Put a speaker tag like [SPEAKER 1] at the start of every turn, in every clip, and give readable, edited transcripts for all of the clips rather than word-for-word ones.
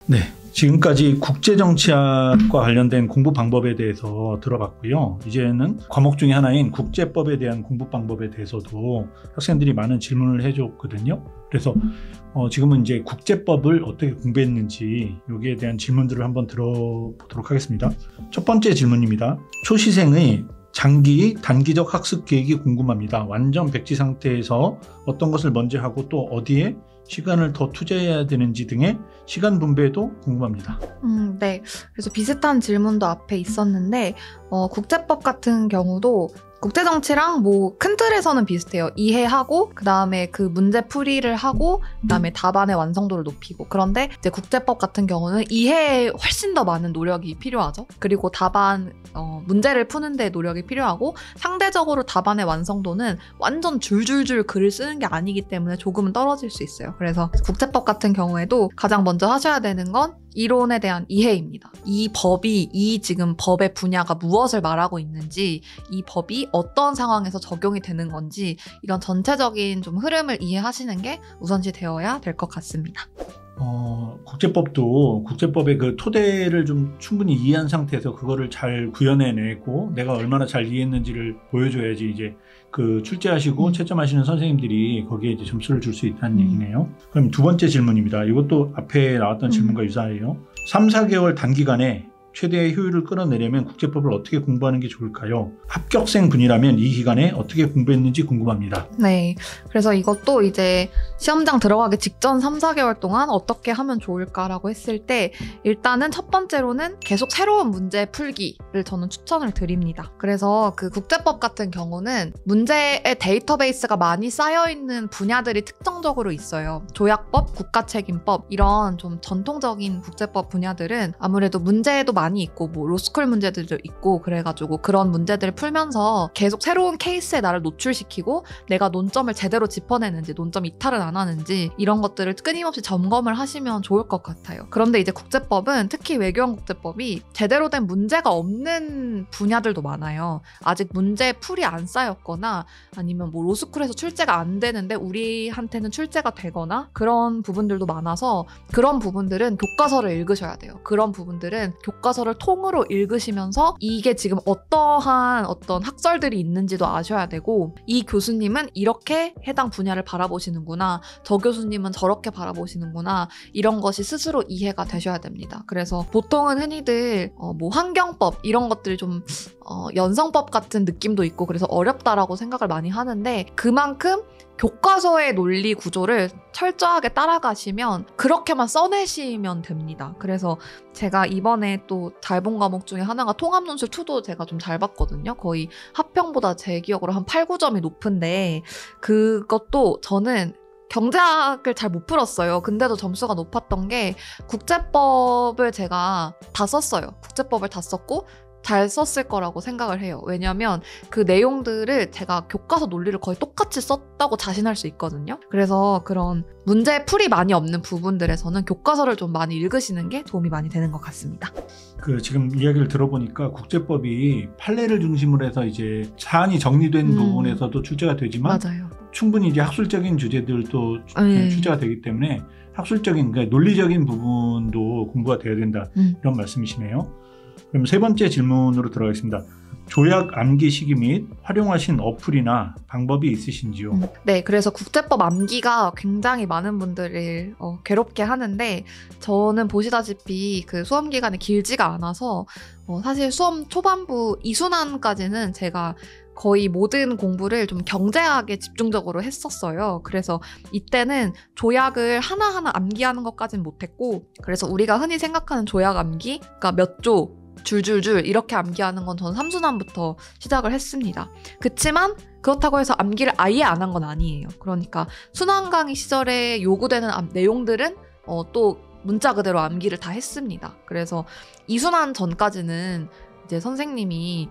[SPEAKER 1] 네, 지금까지 국제정치학과 관련된 공부 방법에 대해서 들어봤고요. 이제는 과목 중에 하나인 국제법에 대한 공부 방법에 대해서도 학생들이 많은 질문을 해줬거든요. 그래서 지금은 이제 국제법을 어떻게 공부했는지 여기에 대한 질문들을 한번 들어보도록 하겠습니다. 첫 번째 질문입니다. 초시생의 장기, 단기적 학습 계획이 궁금합니다. 완전 백지 상태에서 어떤 것을 먼저 하고 또 어디에 시간을 더 투자해야 되는지 등의 시간 분배도 궁금합니다.
[SPEAKER 2] 네. 그래서 비슷한 질문도 앞에 있었는데 국제법 같은 경우도 국제정치랑 뭐 큰 틀에서는 비슷해요. 이해하고 그다음에 그 문제 풀이를 하고 그다음에 답안의 완성도를 높이고. 그런데 이제 국제법 같은 경우는 이해에 훨씬 더 많은 노력이 필요하죠. 그리고 답안 문제를 푸는 데 노력이 필요하고 상대적으로 답안의 완성도는 완전 줄줄줄 글을 쓰는 게 아니기 때문에 조금은 떨어질 수 있어요. 그래서 국제법 같은 경우에도 가장 먼저 하셔야 되는 건 이론에 대한 이해입니다. 이 지금 법의 분야가 무엇을 말하고 있는지, 이 법이 어떤 상황에서 적용이 되는 건지 이런 전체적인 좀 흐름을 이해하시는 게 우선시 되어야 될 것 같습니다.
[SPEAKER 1] 국제법도 국제법의 그 토대를 좀 충분히 이해한 상태에서 그거를 잘 구현해내고 내가 얼마나 잘 이해했는지를 보여줘야지 이제 그 출제하시고 채점하시는 선생님들이 거기에 이제 점수를 줄 수 있다는 얘기네요. 그럼 두 번째 질문입니다. 이것도 앞에 나왔던 질문과 유사해요. 3, 4개월 단기간에 최대의 효율을 끌어내려면 국제법을 어떻게 공부하는 게 좋을까요? 합격생 분이라면 이 기간에 어떻게 공부했는지 궁금합니다.
[SPEAKER 2] 네. 그래서 이것도 이제 시험장 들어가기 직전 3, 4개월 동안 어떻게 하면 좋을까라고 했을 때 일단은 첫 번째로는 계속 새로운 문제 풀기를 저는 추천을 드립니다. 그래서 그 국제법 같은 경우는 문제의 데이터베이스가 많이 쌓여있는 분야들이 특정적으로 있어요. 조약법, 국가책임법 이런 좀 전통적인 국제법 분야들은 아무래도 문제도 많이 있고 뭐 로스쿨 문제들도 있고 그래가지고 그런 문제들을 풀면서 계속 새로운 케이스에 나를 노출시키고 내가 논점을 제대로 짚어내는지 논점 이탈은 안 하는지 이런 것들을 끊임없이 점검을 하시면 좋을 것 같아요. 그런데 이제 국제법은 특히 외교원 국제법이 제대로 된 문제가 없는 분야들도 많아요. 아직 문제 풀이 안 쌓였거나 아니면 뭐 로스쿨에서 출제가 안 되는데 우리한테는 출제가 되거나 그런 부분들도 많아서 그런 부분들은 교과서를 읽으셔야 돼요. 그런 부분들은 교과서를 통으로 읽으시면서 이게 지금 어떠한 어떤 학설들이 있는지도 아셔야 되고 이 교수님은 이렇게 해당 분야를 바라보시는구나, 저 교수님은 저렇게 바라보시는구나 이런 것이 스스로 이해가 되셔야 됩니다. 그래서 보통은 흔히들 뭐 환경법 이런 것들이 좀 연성법 같은 느낌도 있고 그래서 어렵다라고 생각을 많이 하는데 그만큼 교과서의 논리 구조를 철저하게 따라가시면 그렇게만 써내시면 됩니다. 그래서 제가 이번에 또 잘 본 과목 중에 하나가 통합논술 2도 제가 좀 잘 봤거든요. 거의 합평보다 제 기억으로 한 8, 9점이 높은데 그것도 저는 경제학을 잘 못 풀었어요. 근데도 점수가 높았던 게 국제법을 제가 다 썼어요. 국제법을 다 썼고 잘 썼을 거라고 생각을 해요. 왜냐하면 그 내용들을 제가 교과서 논리를 거의 똑같이 썼다고 자신할 수 있거든요. 그래서 그런 문제 풀이 많이 없는 부분들에서는 교과서를 좀 많이 읽으시는 게 도움이 많이 되는 것 같습니다.
[SPEAKER 1] 그 지금 이야기를 들어보니까 국제법이 판례를 중심으로 해서 이제 사안이 정리된 부분에서도 출제가 되지만
[SPEAKER 2] 맞아요.
[SPEAKER 1] 충분히 이제 학술적인 주제들도 출제가 되기 때문에 학술적인 그러니까 논리적인 부분도 공부가 돼야 된다 이런 말씀이시네요. 그럼 세 번째 질문으로 들어가겠습니다. 조약 암기 시기 및 활용하신 어플이나 방법이 있으신지요?
[SPEAKER 2] 네, 그래서 국제법 암기가 굉장히 많은 분들을 괴롭게 하는데 저는 보시다시피 그 수험 기간이 길지가 않아서 사실 수험 초반부 2순환까지는 제가 거의 모든 공부를 좀 경제학에 집중적으로 했었어요. 그래서 이때는 조약을 하나하나 암기하는 것까지는 못했고 그래서 우리가 흔히 생각하는 조약 암기, 그러니까 몇 조, 줄줄줄 이렇게 암기하는 건 저는 3순환부터 시작을 했습니다. 그치만 그렇다고 해서 암기를 아예 안 한 건 아니에요. 그러니까 순환 강의 시절에 요구되는 내용들은 또 문자 그대로 암기를 다 했습니다. 그래서 2순환 전까지는 이제 선생님이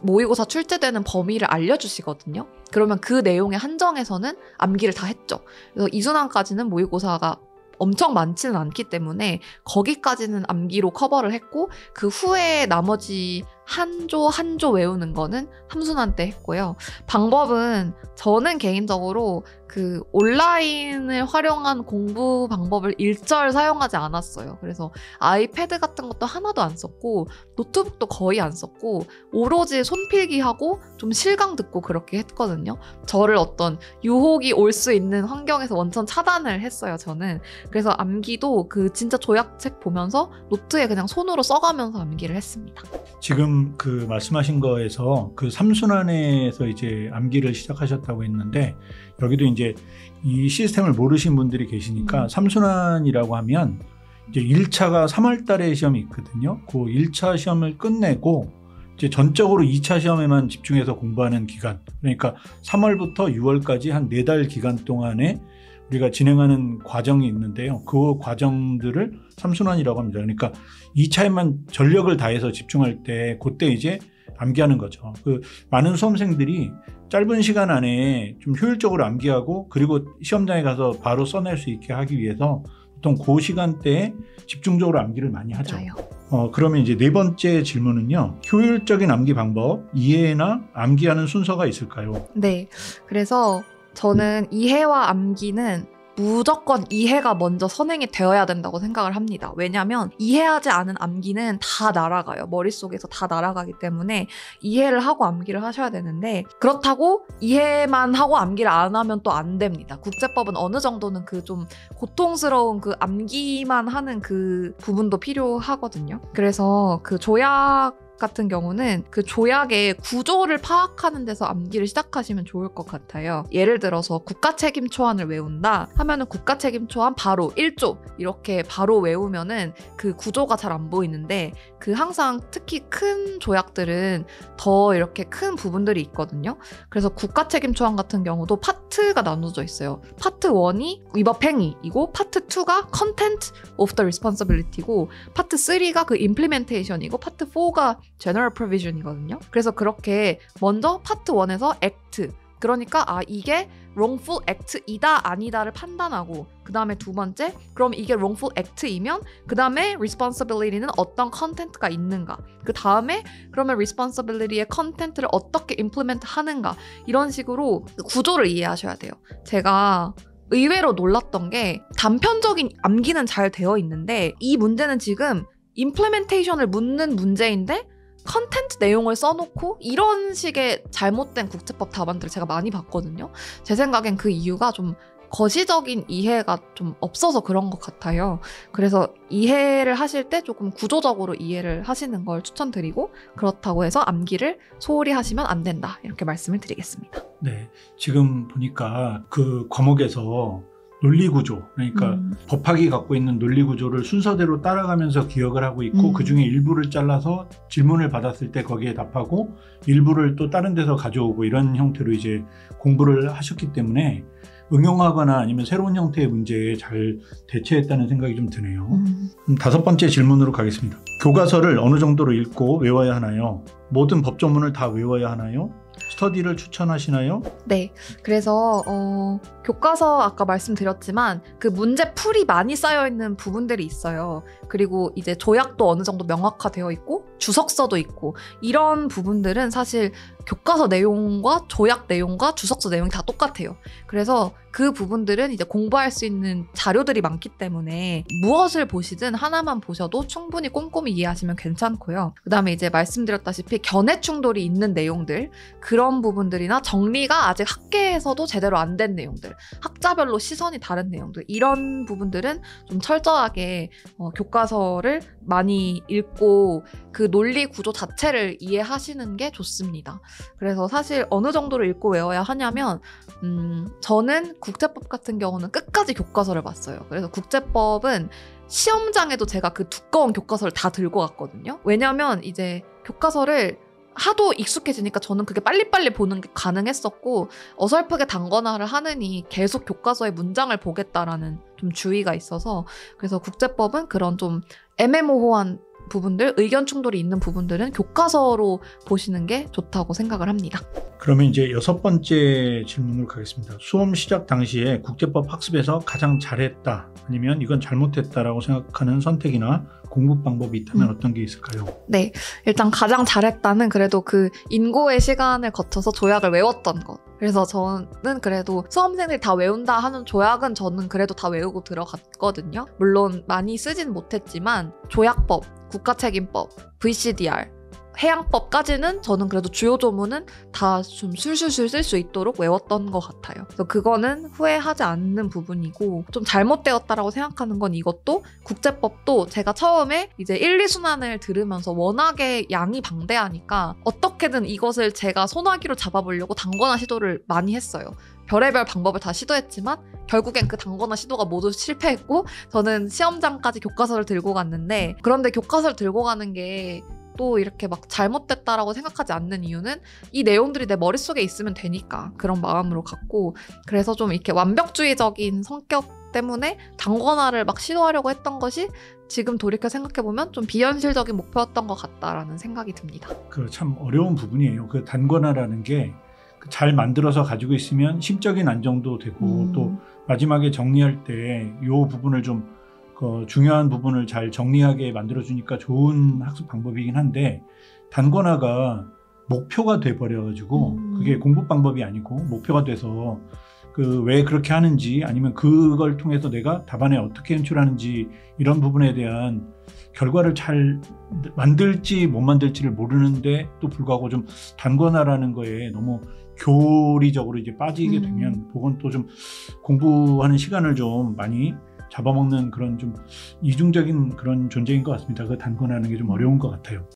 [SPEAKER 2] 모의고사 출제되는 범위를 알려주시거든요. 그러면 그 내용에 한정해서는 암기를 다 했죠. 그래서 2순환까지는 모의고사가 엄청 많지는 않기 때문에 거기까지는 암기로 커버를 했고 그 후에 나머지 한 조 한 조 외우는 거는 함순환 때 했고요. 방법은 저는 개인적으로 그 온라인을 활용한 공부 방법을 일절 사용하지 않았어요. 그래서 아이패드 같은 것도 하나도 안 썼고 노트북도 거의 안 썼고 오로지 손필기하고 좀 실강 듣고 그렇게 했거든요. 저를 어떤 유혹이 올 수 있는 환경에서 원천 차단을 했어요, 저는. 그래서 암기도 그 진짜 조약책 보면서 노트에 그냥 손으로 써가면서 암기를 했습니다.
[SPEAKER 1] 지금 그 말씀하신 거에서 그 삼순환에서 이제 암기를 시작하셨다고 했는데 여기도 이제 이 시스템을 모르신 분들이 계시니까 삼순환이라고 하면 이제 1차가 3월 달에 시험이 있거든요. 그 1차 시험을 끝내고 이제 전적으로 2차 시험에만 집중해서 공부하는 기간. 그러니까 3월부터 6월까지 한 4달 기간 동안에 우리가 진행하는 과정이 있는데요. 그 과정들을 삼순환이라고 합니다. 그러니까 2차에만 전력을 다해서 집중할 때 그때 이제 암기하는 거죠. 그 많은 수험생들이 짧은 시간 안에 좀 효율적으로 암기하고 그리고 시험장에 가서 바로 써낼 수 있게 하기 위해서 보통 그 시간대에 집중적으로 암기를 많이 하죠. 그러면 이제 네 번째 질문은요. 효율적인 암기 방법, 이해나 암기하는 순서가 있을까요?
[SPEAKER 2] 네. 그래서 저는 이해와 암기는 무조건 이해가 먼저 선행이 되어야 된다고 생각을 합니다. 왜냐하면 이해하지 않은 암기는 다 날아가요. 머릿속에서 다 날아가기 때문에 이해를 하고 암기를 하셔야 되는데 그렇다고 이해만 하고 암기를 안 하면 또 안 됩니다. 국제법은 어느 정도는 그 좀 고통스러운 그 암기만 하는 그 부분도 필요하거든요. 그래서 그 조약 같은 경우는 그 조약의 구조를 파악하는 데서 암기를 시작하시면 좋을 것 같아요. 예를 들어서 국가책임 초안을 외운다 하면은 국가책임 초안 바로 1조 이렇게 바로 외우면은 그 구조가 잘 안 보이는데 그 항상 특히 큰 조약들은 더 이렇게 큰 부분들이 있거든요. 그래서 국가책임 초안 같은 경우도 파트가 나눠져 있어요. 파트 1이 위법 행위이고 파트 2가 content of the responsibility고 파트 3가 그 implementation이고 파트 4가 general provision이거든요. 그래서 그렇게 먼저 파트 1에서 act 그러니까 이게 wrongful act이다 아니다를 판단하고 그 다음에 두 번째 그럼 이게 wrongful act이면 그 다음에 responsibility는 어떤 content가 있는가 그 다음에 그러면 responsibility의 content를 어떻게 implement 하는가 이런 식으로 구조를 이해하셔야 돼요. 제가 의외로 놀랐던 게 단편적인 암기는 잘 되어 있는데 이 문제는 지금 implementation을 묻는 문제인데 컨텐츠 내용을 써놓고 이런 식의 잘못된 국제법 답안들을 제가 많이 봤거든요. 제 생각엔 그 이유가 좀 거시적인 이해가 좀 없어서 그런 것 같아요. 그래서 이해를 하실 때 조금 구조적으로 이해를 하시는 걸 추천드리고 그렇다고 해서 암기를 소홀히 하시면 안 된다. 이렇게 말씀을 드리겠습니다.
[SPEAKER 1] 네, 지금 보니까 그 과목에서 논리구조, 그러니까 법학이 갖고 있는 논리구조를 순서대로 따라가면서 기억을 하고 있고 그중에 일부를 잘라서 질문을 받았을 때 거기에 답하고 일부를 또 다른 데서 가져오고 이런 형태로 이제 공부를 하셨기 때문에 응용하거나 아니면 새로운 형태의 문제에 잘 대처했다는 생각이 좀 드네요. 다섯 번째 질문으로 가겠습니다. 교과서를 어느 정도로 읽고 외워야 하나요? 모든 법조문을 다 외워야 하나요? 스터디를 추천하시나요?
[SPEAKER 2] 네, 그래서 교과서 아까 말씀드렸지만 그 문제 풀이 많이 쌓여있는 부분들이 있어요. 그리고 이제 조약도 어느 정도 명확화되어 있고 주석서도 있고 이런 부분들은 사실 교과서 내용과 조약 내용과 주석서 내용이 다 똑같아요. 그래서 그 부분들은 이제 공부할 수 있는 자료들이 많기 때문에 무엇을 보시든 하나만 보셔도 충분히 꼼꼼히 이해하시면 괜찮고요. 그 다음에 이제 말씀드렸다시피 견해 충돌이 있는 내용들 그런 부분들이나 정리가 아직 학계에서도 제대로 안 된 내용들 학자별로 시선이 다른 내용들 이런 부분들은 좀 철저하게 교과서를 많이 읽고 그 논리 구조 자체를 이해하시는 게 좋습니다. 그래서 사실 어느 정도로 읽고 외워야 하냐면 저는 국제법 같은 경우는 끝까지 교과서를 봤어요. 그래서 국제법은 시험장에도 제가 그 두꺼운 교과서를 다 들고 갔거든요. 왜냐면 이제 교과서를 하도 익숙해지니까 저는 그게 빨리빨리 보는 게 가능했었고 어설프게 단권화를 하느니 계속 교과서의 문장을 보겠다라는 좀 주의가 있어서 그래서 국제법은 그런 좀 애매모호한 부분들, 의견 충돌이 있는 부분들은 교과서로 보시는 게 좋다고 생각을 합니다.
[SPEAKER 1] 그러면 이제 6번째 질문으로 가겠습니다. 수험 시작 당시에 국제법 학습에서 가장 잘했다 아니면 이건 잘못했다라고 생각하는 선택이나 공부 방법이 있다면 어떤 게 있을까요?
[SPEAKER 2] 네, 일단 가장 잘했다는 그래도 그 인고의 시간을 거쳐서 조약을 외웠던 것. 그래서 저는 그래도 수험생들이 다 외운다 하는 조약은 저는 그래도 다 외우고 들어갔거든요. 물론 많이 쓰진 못했지만 조약법, 국가책임법, VCDR, 해양법까지는 저는 그래도 주요 조문은 다 좀 술술술 쓸 수 있도록 외웠던 것 같아요. 그래서 그거는 후회하지 않는 부분이고, 좀 잘못되었다라고 생각하는 건 이것도 국제법도 제가 처음에 이제 1, 2순환을 들으면서 워낙에 양이 방대하니까 어떻게든 이것을 제가 손아귀로 잡아보려고 단권화 시도를 많이 했어요. 별의별 방법을 다 시도했지만 결국엔 그 단권화 시도가 모두 실패했고, 저는 시험장까지 교과서를 들고 갔는데, 그런데 교과서를 들고 가는 게 또 이렇게 막 잘못됐다라고 생각하지 않는 이유는 이 내용들이 내 머릿속에 있으면 되니까 그런 마음으로 갔고, 그래서 좀 이렇게 완벽주의적인 성격 때문에 단권화를 막 시도하려고 했던 것이 지금 돌이켜 생각해보면 좀 비현실적인 목표였던 것 같다라는 생각이 듭니다.
[SPEAKER 1] 그 참 어려운 부분이에요. 그 단권화라는 게 잘 만들어서 가지고 있으면 심적인 안정도 되고 또 마지막에 정리할 때 이 부분을 좀 중요한 부분을 잘 정리하게 만들어주니까 좋은 학습 방법이긴 한데, 단권화가 목표가 돼버려가지고 그게 공부 방법이 아니고 목표가 돼서 그 왜 그렇게 하는지 아니면 그걸 통해서 내가 답안에 어떻게 연출하는지 이런 부분에 대한 결과를 잘 만들지 못 만들지를 모르는데 또 불구하고 좀 단권화라는 거에 너무 교리적으로 이제 빠지게 되면 그건 또 좀 공부하는 시간을 좀 많이 잡아먹는 그런 좀 이중적인 그런 존재인 것 같습니다. 그 단권화하는 게 좀 어려운 것 같아요.